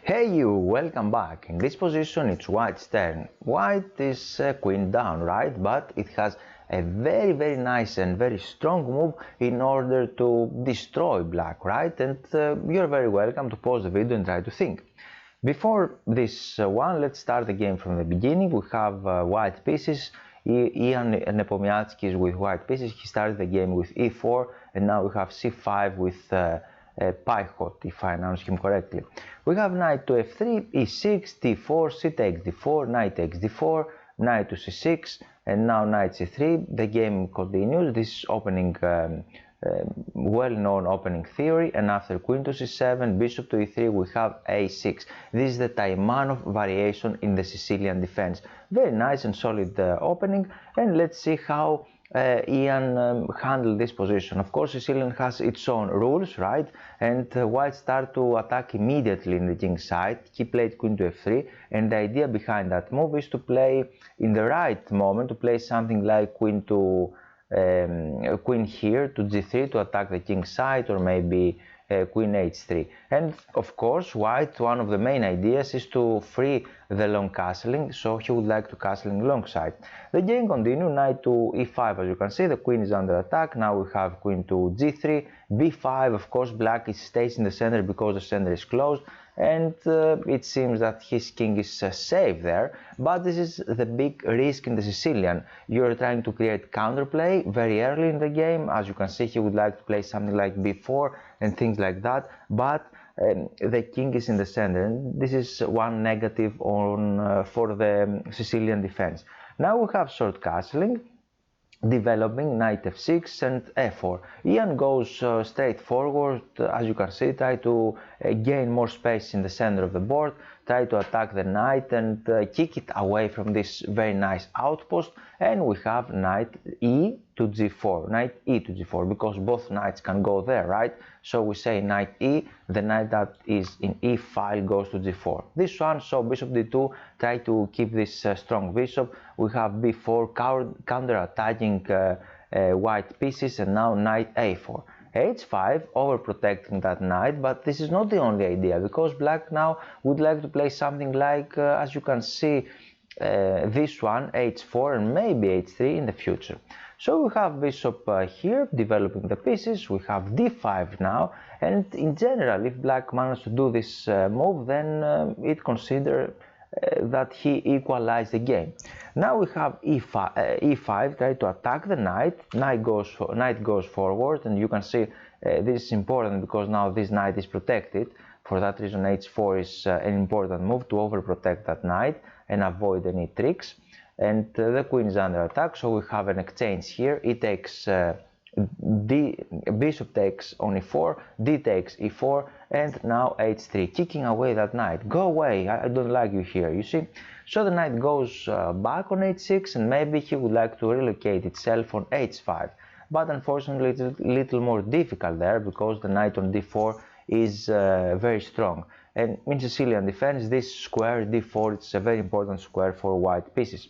Hey you, welcome back. In this position it's white's turn. White is queen down, right? But it has a very nice and very strong move in order to destroy black, right? And you're very welcome to pause the video and try to think. Before this one, let's start the game from the beginning. We have white pieces. Ian Nepomniachtchi is with white pieces. He started the game with e4, and now we have c5 with Pichot, if I announce him correctly. We have knight to f3, e6, d4, c takes d4, knight takes d4, knight to c6, and now knight c3. The game continues. This opening well-known opening theory, and after queen to c7, bishop to e3, we have a6. This is the Taimanov variation in the Sicilian defense. Very nice and solid opening, and let's see how Ian handled this position. Of course, Sicilian has its own rules, right? And white started to attack immediately in the king side. He played queen to f3, and the idea behind that move is to play in the right moment, to play something like queen to queen here to g3 to attack the king side, or maybe queen h3. And of course, white, one of the main ideas is to free the long castling, so he would like to castle in long side. The game continues. Knight to e5, as you can see, the queen is under attack. Now we have queen to g3, b5. Of course, black stays in the center because the center is closed, and it seems that his king is safe there. But this is the big risk in the Sicilian. You're trying to create counterplay very early in the game. As you can see, he would like to play something like b4 and things like that, but the king is in the center, and this is one negative on for the Sicilian defense. Now we have short castling, developing knight f6 and f4. Ian goes straight forward, as you can see, try to gain more space in the center of the board, try to attack the knight and kick it away from this very nice outpost, and we have knight e to g4, knight e to g4, because both knights can go there, right? So we say knight e, the knight that is in e file goes to g4. This one, so bishop d2, try to keep this strong bishop. We have b4 counter-attacking white pieces, and now knight a4. h5, overprotecting that knight, but this is not the only idea, because black now would like to play something like, as you can see, this one, h4, and maybe h3 in the future. So we have bishop here, developing the pieces. We have d5 now, and in general, if black managed to do this move, then it considered that he equalized the game. Now we have e5, try to attack the knight. Knight goes forward, and you can see this is important because now this knight is protected. For that reason, h4 is an important move to overprotect that knight and avoid any tricks. And the queen is under attack, so we have an exchange here. It takes bishop takes on e4, d takes e4, and now h3, kicking away that knight. Go away, I don't like you here, you see. So the knight goes back on h6, and maybe he would like to relocate itself on h5. But unfortunately, it's a little more difficult there, because the knight on d4 is very strong. And in Sicilian defense, this square d4 is a very important square for white pieces.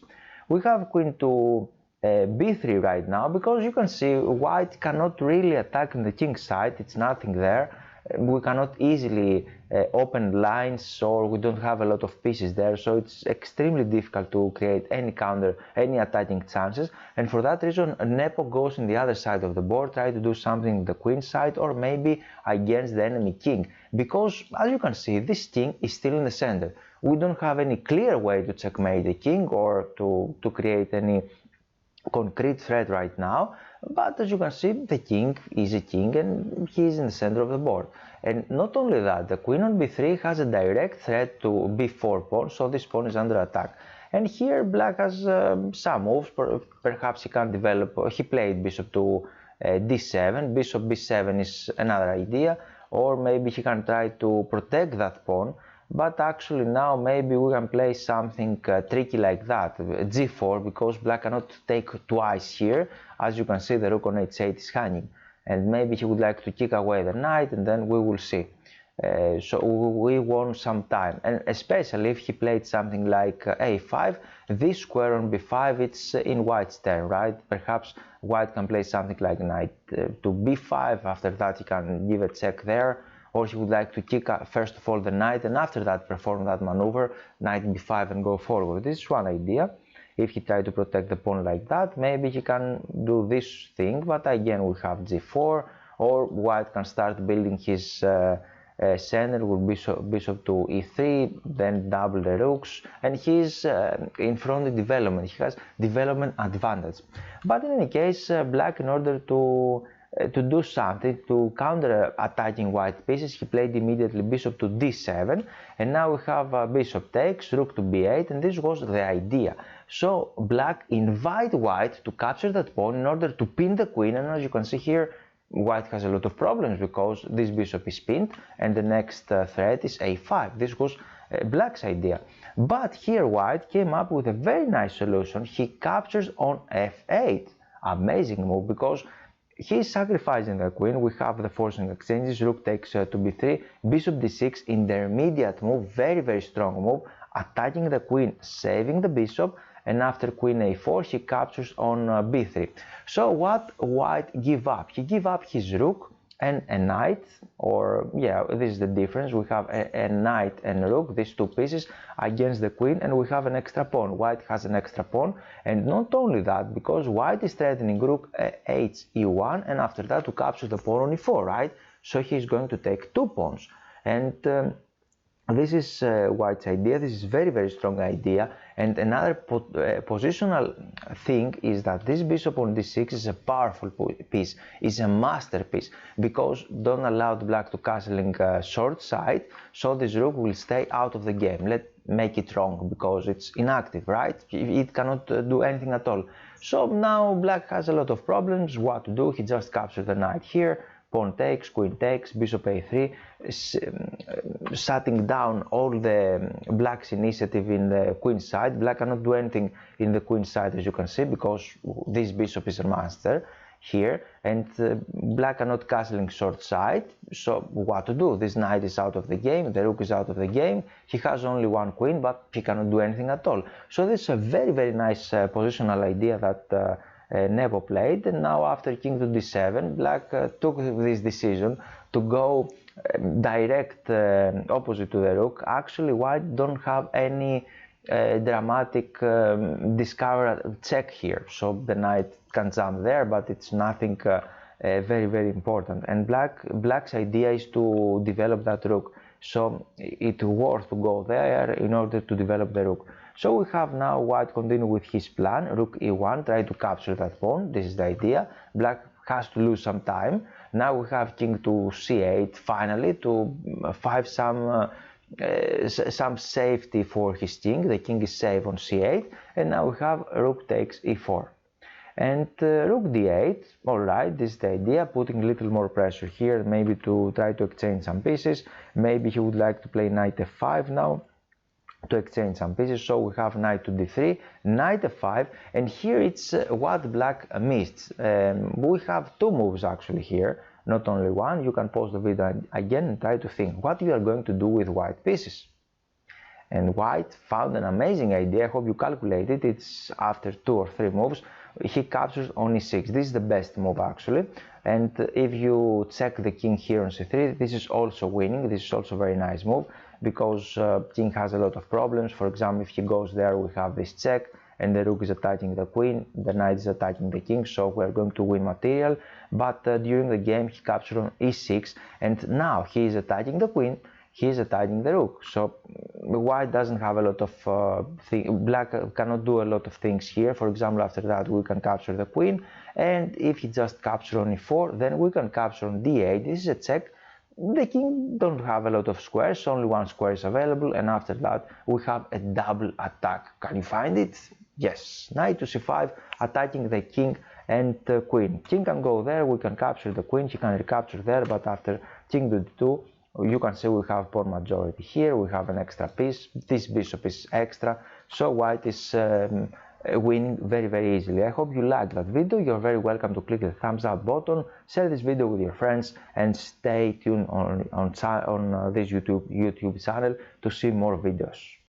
We have queen to b3 right now, because you can see white cannot really attack in the king side. It's nothing there. We cannot easily open lines, or we don't have a lot of pieces there, so it's extremely difficult to create any counter, any attacking chances. And for that reason, Nepo goes in the other side of the board, try to do something the queen side, or maybe against the enemy king, because as you can see, this king is still in the center. We don't have any clear way to checkmate the king or to create any concrete threat right now, but as you can see, the king is a king and he is in the center of the board. And not only that, the queen on b3 has a direct threat to b4 pawn, so this pawn is under attack. And here black has some moves. Perhaps he can develop, he played bishop to d7, bishop b7 is another idea, or maybe he can try to protect that pawn. But actually now maybe we can play something tricky like that, g4, because black cannot take twice here. As you can see, the rook on h8 is hanging, and maybe he would like to kick away the knight, and then we will see. So we won some time, and especially if he played something like a5, this square on b5, it's in white's turn, right? Perhaps white can play something like knight to b5, after that he can give a check there, or he would like to kick first of all the knight and after that perform that maneuver, knight b5 and go forward. This is one idea. If he tried to protect the pawn like that, maybe he can do this thing, but again we have g4, or white can start building his center with bishop to e3, then double the rooks, and he's in front of development. He has development advantage. But in any case, black, in order to do something to counter attacking white pieces, he played immediately bishop to d7, and now we have bishop takes, rook to b8, and this was the idea. So black invite white to capture that pawn in order to pin the queen, and as you can see here, white has a lot of problems because this bishop is pinned and the next threat is a5. This was black's idea. But here white came up with a very nice solution. He captures on f8. Amazing move, because he's sacrificing the queen. We have the forcing exchanges, rook takes to b3, bishop d6, intermediate move, very strong move, attacking the queen, saving the bishop, and after queen a4 he captures on b3. So what white give up? He give up his rook and a knight, or yeah, this is the difference. We have a knight and a rook, these two pieces, against the queen, and we have an extra pawn. White has an extra pawn, and not only that, because white is threatening rook h e1, and after that to capture the pawn on e4, right? So he's going to take 2 pawns, and this is white's idea. This is very strong idea. And another positional thing is that this bishop on d6 is a powerful piece, is a masterpiece, because don't allow the black to castling short side, so this rook will stay out of the game. Let's make it wrong, because it's inactive, right? It cannot do anything at all. So now black has a lot of problems. What to do? He just captures the knight here, pawn takes, queen takes, bishop a3, shutting down all the black's initiative in the queen side. Black cannot do anything in the queen side, as you can see, because this bishop is a master here, and black cannot castling short side. So what to do? This knight is out of the game, the rook is out of the game, he has only one queen, but he cannot do anything at all. So this is a very nice positional idea that Nepo played, and now after king to d7, black took this decision to go direct opposite to the rook. Actually, white don't have any dramatic discover check here, so the knight can jump there, but it's nothing very important. And black's idea is to develop that rook, so it's worth to go there in order to develop the rook. So we have now white continue with his plan, rook e1, try to capture that pawn. This is the idea. Black has to lose some time. Now we have king to c8 finally to find some safety for his king. The king is safe on c8, and now we have rook takes e4. And rook d8, alright, this is the idea, putting a little more pressure here, maybe to try to exchange some pieces. Maybe he would like to play knight f5 now, to exchange some pieces. So we have knight to d3, knight f5, and here it's what black missed. We have 2 moves actually here, not only one. You can pause the video again and try to think what you are going to do with white pieces. And white found an amazing idea. I hope you calculate it. It's after 2 or 3 moves. He captures on e6. This is the best move actually. And if you check the king here on c3, this is also winning. This is also a very nice move, because king has a lot of problems. For example, if he goes there, we have this check, and the rook is attacking the queen, the knight is attacking the king, so we're going to win material. But during the game, he captured on e6, and now he is attacking the queen, he is attacking the rook. So white doesn't have a lot of black cannot do a lot of things here. For example, after that we can capture the queen, and if he just captures on e4, then we can capture on d8. This is a check. The king don't have a lot of squares, only one square is available, and after that we have a double attack. Can you find it? Yes, knight to c5, attacking the king and queen. King can go there, we can capture the queen, he can recapture there, but after king to d2, you can see we have pawn majority here, we have an extra piece, this bishop is extra, so white is winning very easily. I hope you liked that video. You're very welcome to click the thumbs up button, share this video with your friends, and stay tuned on this YouTube channel to see more videos.